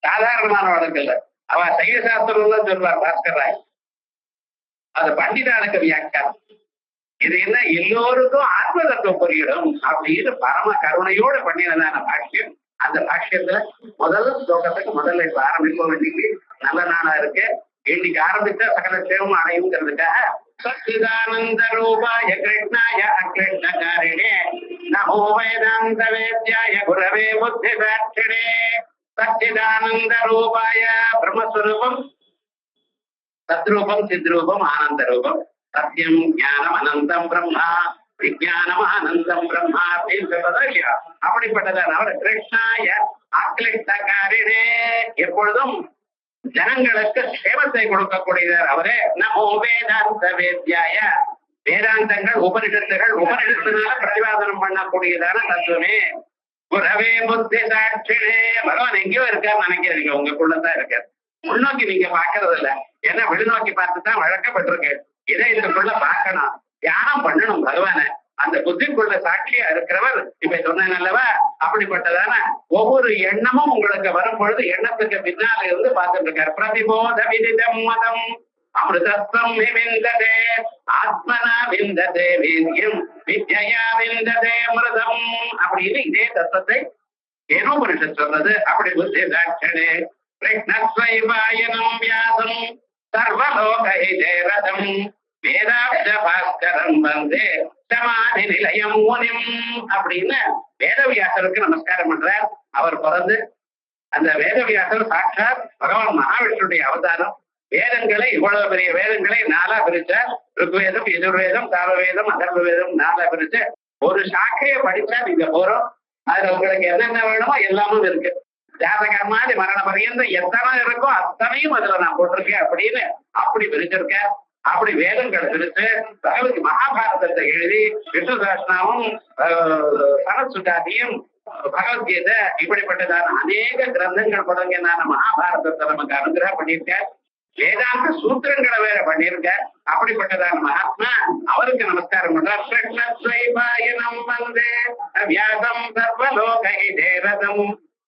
சாதாரணமான வழக்கு இல்ல. அவ சைவ சாஸ்திரம் தான் சொல்வார் பாஸ்கர் ராய். அது பண்டிதாளுக்கு வியாக்கியானம். இது என்ன, எல்லோருக்கும் ஆத்ம தத்துவம் புரியணும் அப்படின்னு பரம கருணையோடு பண்ணினதான பாஷ்யம். அந்த பாஷ்யத்துல முதல் ஸ்லோகத்துக்கு முதல்ல இப்ப ஆரம்பிக்க வேண்டியது நல்ல நாளா இருக்கு. இன்னைக்கு ஆரம்பிச்சா சகல சேவம் அடையுங்கிறதுக்காக சச்சிதானந்த ரூபாய கிருஷ்ணாய அகிருஷ்ணகாரிணே நமோ வேதாந்த வேத்யாய குரவே புத்தி தாட்சிணே. சச்சிதானந்த ரூபாய பிரம்மஸ்வரூபம், சத்ரூபம், சித்ரூபம், ஆனந்த ரூபம், சத்தியம் ஞானம் அனந்தம் பிரம்மா, விஜயானம் ஆனந்தம் பிரம்மா அப்படின்னு சொல்றதா இல்லையா? அப்படிப்பட்டதான் அவர் கிருஷ்ணாய அகிருஷ்ணகாரிணே, எப்பொழுதும் ஜனங்களுக்கு சேவத்தை கொடுக்கக்கூடியவர் அவரே. நமோ வேதாந்த வேத்யாய, வேதாந்தங்கள் உபனிஷத்துகள், உபனிஷத்தினால பிரதிபாதனம் பண்ணக்கூடியதான தத்துவமே. குரவே புத்தி சாட்சினே, பகவான் எங்கேயோ இருக்காரு நினைக்கிறீங்க, உங்களுக்குள்ளதான் இருக்காரு. உள்நோக்கி நீங்க பாக்குறது இல்ல, ஏன்னா வெளிநோக்கி பார்த்துதான் வழக்கப்பட்டிருக்கு. இதை இதுக்குள்ள பார்க்கணும், தியானம் பண்ணணும் பகவான. அந்த புத்திக்குள்ள சாட்சியா இருக்கிறவர் இப்ப சொன்னேன் அல்லவா, அப்படிப்பட்டதான ஒவ்வொரு எண்ணமும் உங்களுக்கு வரும் பொழுது எண்ணத்துக்கு பின்னால இருந்து பார்த்துட்டு இருக்காரு. பிரதிபோத விதிதம் மதம் அமிர்தத்வம் விந்ததே ஆத்மனா விந்ததே வீரியம் வித்யா விந்ததே அமிர்தம் அப்படின்னு இதே தத்துவத்தை ஏனோ புருஷன் சொன்னது. அப்படி புத்தி சாட்சனே கிருஷ்ணஸ்வைவாயனம் வியாசம் சர்வலோகம் வேதாப்த பாஸ்கரம் வந்தே சமாதி நிலையம் முனிம் அப்படின்னு வேதவியாசருக்கு நமஸ்காரம் பண்றார். அவர் பிறந்து அந்த வேதவியாசர் சாட்சாத் பகவான் மகாவிஷ்ணுடைய அவதாரம். வேதங்களை, இவ்வளவு பெரிய வேதங்களை 4ஆ பிரிச்சார். ருக்வேதம், யஜுர்வேதம், சாமவேதம், அதர்வவேதம் 4ஆ பிரிச்சு ஒரு சாக்கையை படிச்சா நீங்க போறோம். அதுல உங்களுக்கு என்னென்ன வேணுமோ எல்லாமும் இருக்கு. ஜாதகர்மாதி மரண பரியந்தம் எத்தனை இருக்கோ அத்தனையும் அதுல நான் போட்டிருக்கேன் அப்படின்னு அப்படி பிரிச்சிருக்கேன். அப்படி வேதங்கள் பிரித்து பகவத் மகாபாரதத்தை எழுதி விஷ்ணு சஹஸ்ரநாமம், சரஸ்வதியும், பகவத்கீதை இப்படிப்பட்டதான அநேக கிரந்தங்கள் தொடங்கினான மகாபாரதத்தை நமக்கு அனுகிரகம் பண்ணியிருக்கார். வேதாந்த சூத்திரங்களை வேற பண்ணியிருக்க. அப்படிப்பட்டதான மகாத்மா அவருக்கு நமஸ்காரம் பண்றார். கிருஷ்ணஸ்வைபாயனம் வந்தே வியாசம் சர்வலோகம்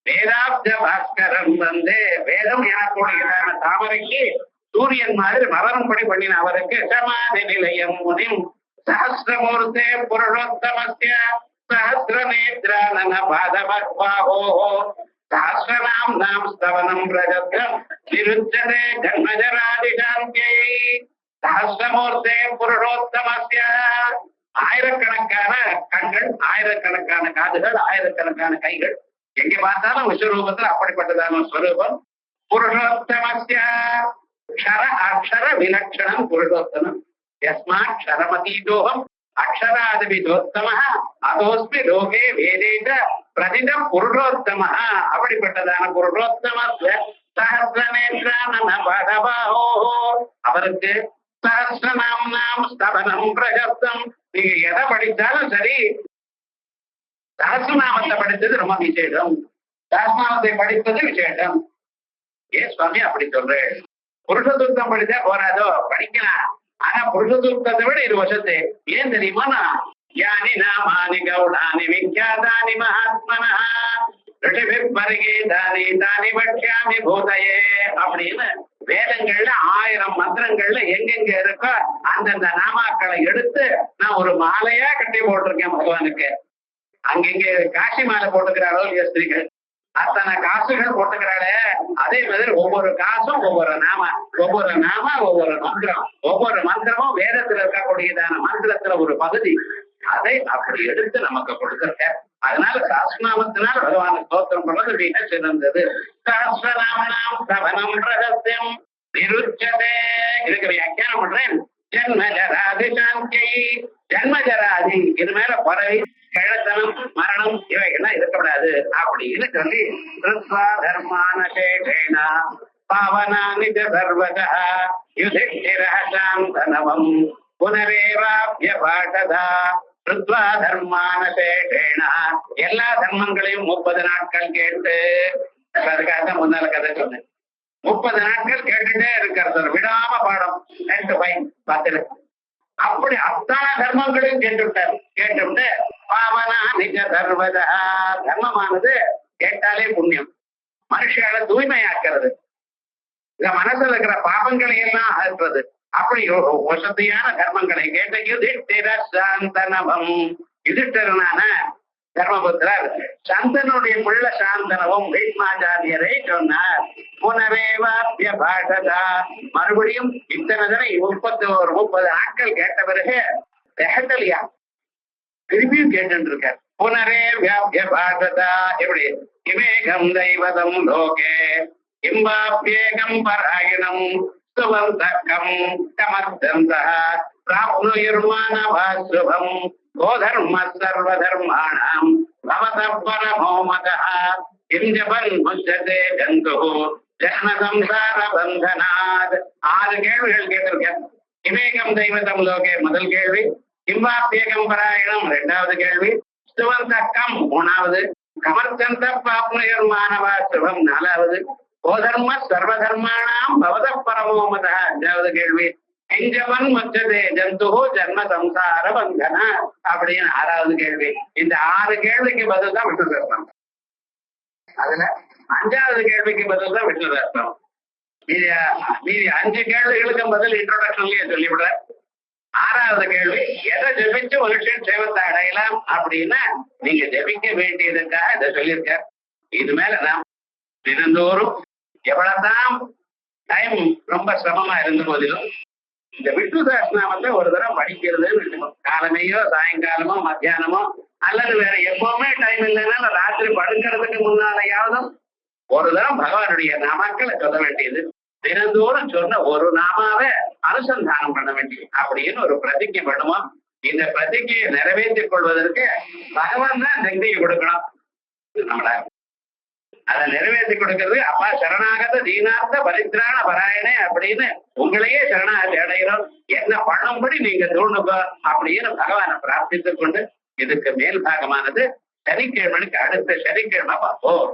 வேதாப்த பாஸ்கரம் வந்தே. வேதம் எனக்கூடியதான தாமரைக்கு சூரியன் மாதிரி மரணப்படி பண்ணின அவருக்கு சமாதி நிலையம் முனிம் சஹஸ்ரமூர்த்தே புருஷோத்தமஸ்ய சஹஸ்ரநேத்ரானன பாதபக்வாஹோ சஹஸ்ரநாம் நாம் ஸ்தவனம் பிரஜத்ரம் நிருச்சதே ஜன்மஜராதிசாந்தியை. சஹஸ்ரமூர்த்தே புருஷோத்தமஸ்ய, ஆயிரக்கணக்கான கண்கள், ஆயிரக்கணக்கான காதுகள், ஆயிரக்கணக்கான கைகள், எங்க பார்த்தாலும் விஸ்வரூபத்தில் அப்படிப்பட்டதான ஸ்வரூபம். புருஷோத்தமஸ்ய க்ஷர அக்ஷர விலட்சணம் புருஷோத்தமம். யஸ்மாத் க்ஷரமதீதோகம் அக்ஷராதிபிதோத்தமः அதோஸ்மி லோகே வேதேத பிரதிதம் புருஷோத்தமः. அப்படிப்பட்டதான புருஷோத்தமஸ்ய சஹஸ்ரநேத்ரானன பாதபாஹோ, அவருக்கு சஹஸ்ரநாம்னாம் ஸ்தவனம் பிரஜப்தம். நீங்க எதை படித்தாலும் சரி, சஹஸ்ரநாமத்தை படித்தது ரொம்ப விசேஷம், சஹஸ்ரநாமத்தை படித்தது விசேஷம். ஏன் சுவாமி அப்படி சொல்றேன்? புருஷசூக்தம் படித்தா போராதோ? படிக்கலாம், ஆனா புருஷசூக்தத்தை விட இது வசத்து. ஏன் தெரியுமா? யானி நாமானி கௌடானி விக்யாதானி மகாத்மனா ரிஷிபிப்பரிகீதானி தானி பட்சாமி பூதயே அப்படின்னு வேதங்கள்ல 1000 மந்திரங்கள்ல எங்கெங்க இருக்கோ அந்தந்த நாமாக்களை எடுத்து நான் ஒரு மாலையா கட்டி போட்டிருக்கேன் பகவானுக்கு. அங்கெங்க காசி மாலை போட்டுக்கிறாரோ இல்லையா ஸ்திரீகள், அத்தனை காசுகள் போட்டுக்கிறாளே, அதே மாதிரி ஒவ்வொரு காசும் ஒவ்வொரு நாம, ஒவ்வொரு மந்திரம், ஒவ்வொரு மந்திரமும் வேதத்துல இருக்கக்கூடியதான மந்திரத்துல ஒரு பகுதி. அதை அப்படி எடுத்து நமக்கு கொடுத்திருக்க. அதனால சஹஸ்ரநாமத்தினால பகவான ஸ்தோத்திரம் பண்றது மிக சிறந்தது. சஹஸ்ரநாமனாம் சவனம் ரகசியம் நிருச்சதே. இதுக்கு வியாக்கியானம் பண்றேன். ஜன்மஜராதி சாந்தியை, ஜன்மஜராதி இது மேல பறவை கிழத்தனம் மரணம் இவைகள்லாம் இருக்கக்கூடாது அப்படின்னு சொல்லி தர்மான சேஷேனா பாவனானி சர்வதா யுதிஷ்டிரஹ சாந்தனவம் புனரேவாப்ய பாடதா ருத்வா தர்மான சேஷேனா. எல்லா தர்மங்களையும் 30 நாட்கள் கேட்டு, அதுக்காக முன்னால கதை சொன்னேன். 30 நாட்கள் கேட்டுட்டே இருக்கிறது, விடாம பாடம் 10 அப்படி அத்தனை தர்மங்களையும் கேட்டுவிட்டு பாவனா நிஜ தர்வதா. தர்மமானது கேட்டாலே புண்ணியம், மனுஷால தூய்மையாக்குறது, இந்த மனசுல இருக்கிற பாபங்களை எல்லாம் அகற்றுறது. அப்படி வசதியான தர்மங்களை கேட்ட யுதிஷ்டிர சாந்தனவம். யுதிஷ்டரனான தர்மபுத்திரர் சந்தனுடைய புள்ள சாந்தனவும் பீஷ்மாச்சாரியரை சொன்னார். புனரேவாப்ய பாஷதா. மறுபடியும் இத்தனை தடவை 30 நாட்கள் கேட்ட பிறகு திகட்டலையா, திரும்பியும் கேட்டு இருக்கார். புனரேவாப்ய பாஷதா. எப்படி இமேகம் தெய்வதம் லோகே இம்பாப்யேகம் பராயணம் சுவந்தகம் கமர்தந்தः பிராப்னுயிர்மானவாசுபம் கோதர்ம சர்வதர்மாணாம் பவதः பரமோ மதः கிம் ஜபன் முச்சதே ஜந்துः ஜன்ம சம்சார பந்தனாத். 6 கேள்விகள் கேட்டிருக்கேன். இமேகம் தெய்வதம் லோகே முதல் கேள்வி, இம்பாப்யேகம் பராயணம் 2வது கேள்வி, சுவந்தகம் 3வது, கமர்தந்த பிராப்னுயிர்மானவாசுபம் 4வது, கோதர்ம சர்வதர்மாணாம் பவதः பரமோ மதः 5வது கேள்வி, கிஞ்சபன் முச்சதே ஜந்துஹோ ஜன்ம சம்சார பந்தன அப்படின்னு 6வது கேள்வி. இந்த 6 கேள்விக்கு பதில் தான் விஷ்ணு தர்ப்பணம். அதுல 5வது கேள்விக்கு பதில் தான் விஷ்ணு தர்ப்பணம். மீதி 5 கேள்விகளுக்கு பதில் இன்ட்ரோடக்ஷன்லயே சொல்லிவிடுற. 6வது கேள்வி, எதை ஜெபிச்சு மனுஷன் சேவத்தை அடையலாம் அப்படின்னா நீங்க ஜெபிக்க வேண்டியதுக்காக இதை சொல்லியிருக்க. இது மேல நாம் தினந்தோறும் எவ்வளவுதான் டைம் ரொம்ப சிரமமா இருந்த போதிலும் இந்த விஷ்ணு சஹஸ்ரநாமத்தை ஒரு தடவை படிக்கிறதுன்னு காலமையோ சாயங்காலமோ மத்தியானமோ அல்லது வேற எப்பவுமே டைம் இல்லைன்னா ராத்திரி படுக்கிறதுக்கு முன்னாலேயாவதும் ஒரு தடவை பகவானுடைய நாமாக்களை சொல்ல வேண்டியது. தினந்தோறும் சொன்ன ஒரு நாமாவை அனுசந்தானம் பண்ண வேண்டியது அப்படின்னு ஒரு பிரதிஜை பண்ணுவோம். இந்த பிரதிஜையை நிறைவேற்றிக் கொள்வதற்கு பகவான் தான் சக்தியை கொடுக்கணும். நம்மள அதை நிறைவேற்றி கொடுக்கிறது. அப்பா சரணாகத தீனார்த்த பரித்ராண பராயணே அப்படின்னு உங்களையே சரணாகதி அடைகிறோம், என்ன பண்ணும்படி நீங்க தோணுங்க அப்படின்னு பகவானை பிரார்த்தித்துக் கொண்டு இதுக்கு மேல் பாகமானது சனிக்கிழமைக்கு அடுத்த சனிக்கிழமை பார்ப்போம்.